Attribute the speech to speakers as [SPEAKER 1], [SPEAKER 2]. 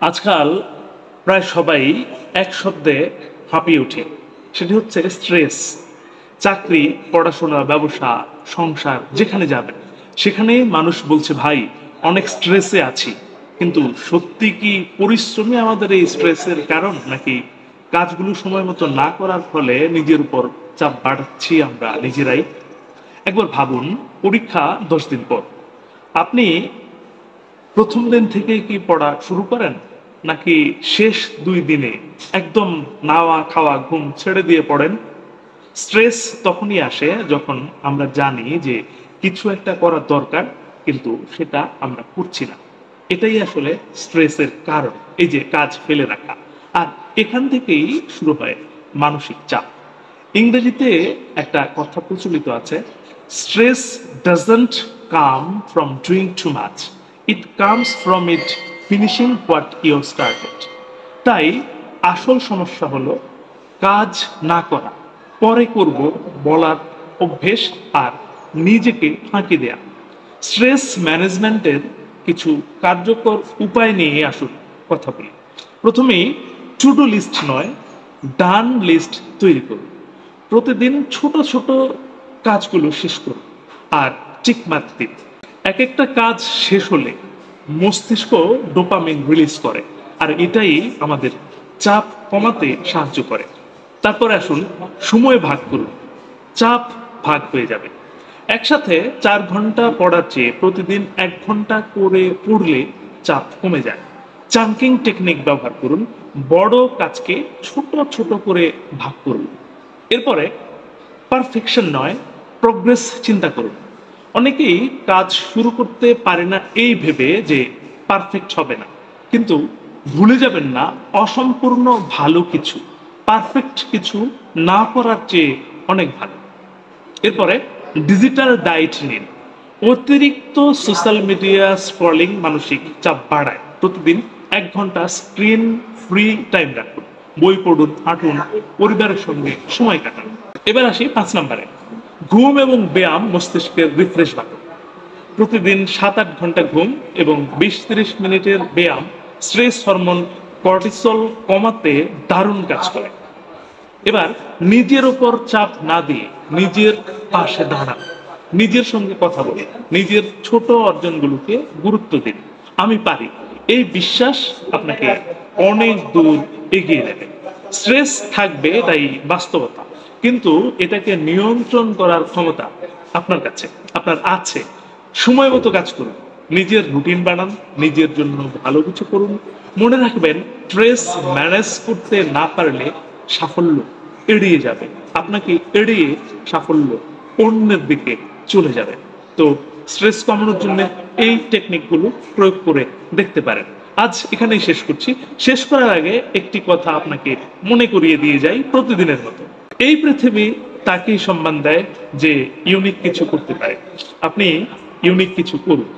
[SPEAKER 1] আজকাল প্রায় সবাই এক শব্দে হাঁপিয়ে ওঠে, সেটি হচ্ছে স্ট্রেস। চাকরি, পড়াশোনা, ব্যবসা, সংসার যেখানে যাবেন সেখানে মানুষ বলছে ভাই অনেক স্ট্রেসে আছি। কিন্তু সত্যি কি পরিশ্রমই আমাদের এই স্ট্রেসের কারণ, নাকি কাজগুলো সময় মতো না করার ফলে নিজের উপর চাপ বাড়াচ্ছি আমরা নিজেরাই? একবার ভাবুন, পরীক্ষা 10 দিন পর আপনি প্রথম দিন থেকে কি পড়া শুরু করেন, নাকি শেষ 2 দিনে একদম নাওয়া খাওয়া ঘুম ছেড়ে দিয়ে পড়েন? স্ট্রেস তখনই আসে যখন আমরা জানি যে কিছু একটা করার দরকার, কিন্তু সেটা আমরা করছি না। এটাই আসলে স্ট্রেসের কারণ, এই যে কাজ ফেলে রাখা। আর এখান থেকেই শুরু হয় মানসিক চাপ। ইংরেজিতে একটা কথা প্রচলিত আছে, stress doesn't come from doing too much, it comes from it finishing what you started. তাই আসল সমস্যা হলো কাজ না করা, পরে করব বলার অভ্যেস আর নিজেকে ফাঁকি দেয়া। স্ট্রেস ম্যানেজমেন্টের কিছু কার্যকর উপায় নিয়ে আসুন কথা বলি। প্রথমেই টু ডু লিস্ট নয়, ডান লিস্ট তৈরি করুন। প্রতিদিন ছোট ছোট কাজগুলো শেষ করুন আর টিক মার্ক দিন। এক একটা কাজ শেষ হলে মস্তিষ্ক ডোপামিন রিলিজ করে, আর এটাই আমাদের চাপ কমাতে সাহায্য করে। তারপরে আসুন সময় ভাগ করুন, চাপ ভাগ হয়ে যাবে। একসাথে 4 ঘন্টা পড়ার চেয়ে প্রতিদিন 1 ঘন্টা করে পড়লে চাপ কমে যায়। চাঙ্কিং টেকনিক ব্যবহার করুন, বড় কাজকে ছোট ছোট করে ভাগ করুন। এরপরে পারফেকশন নয়, প্রোগ্রেস চিন্তা করুন। অনেকেই কাজ শুরু করতে পারে না এই ভেবে যে পারফেক্ট হবে না, কিন্তু ভুলে যাবেন না অসম্পূর্ণ ভালো কিছু পারফেক্ট কিছু না করার চেয়ে অনেক ভালো। এরপরে ডিজিটাল ডায়েট নিন। অতিরিক্ত সোশ্যাল মিডিয়া স্ক্রলিং মানসিক চাপ বাড়ায়। প্রতিদিন 1 ঘন্টা স্ক্রিন ফ্রি টাইম রাখুন, বই পড়ুন, হাঁটুন, পরিবারের সঙ্গে সময় কাটান। এবার আসি 5 নম্বরে, ঘুম এবং ব্যায়াম মস্তিষ্কের রিফ্রেশ বাটন। প্রতিদিন 7-8 ঘন্টা ঘুম এবং 20-30 মিনিটের ব্যায়াম স্ট্রেস হরমোন কর্টিসল কমাতে দারুণ কাজ করে। এবার নিজের ওপর চাপ না দিয়ে নিজের পাশে দাঁড়ান, নিজের সঙ্গে কথা বলুন, নিজের ছোট অর্জনগুলোকে গুরুত্ব দিন। আমি পারি, এই বিশ্বাস আপনাকে অনেক দূর এগিয়ে নেবে। স্ট্রেস থাকবে, তাই বাস্তবতা, কিন্তু এটাকে নিয়ন্ত্রণ করার ক্ষমতা আপনার কাছে, আপনার আছে। সময় মতো কাজ করুন, নিজের রুটিন বানান, নিজের জন্য ভালো কিছু করুন। মনে রাখবেন, স্ট্রেস ম্যানেজ করতে না পারলে সাফল্য এড়িয়ে যাবে, আপনাকে এড়িয়ে সাফল্য অন্যের দিকে চলে যাবে। তো স্ট্রেস কমানোর জন্য এই টেকনিকগুলো প্রয়োগ করে দেখতে পারেন। আজ এখানেই শেষ করছি। শেষ করার আগে একটি কথা আপনাকে মনে করিয়ে দিয়ে যাই প্রতিদিনের মতো। এই পৃথিবী তাকেই সম্মান দেয় যে ইউনিক কিছু করতে পারে। আপনি ইউনিক কিছু করুন।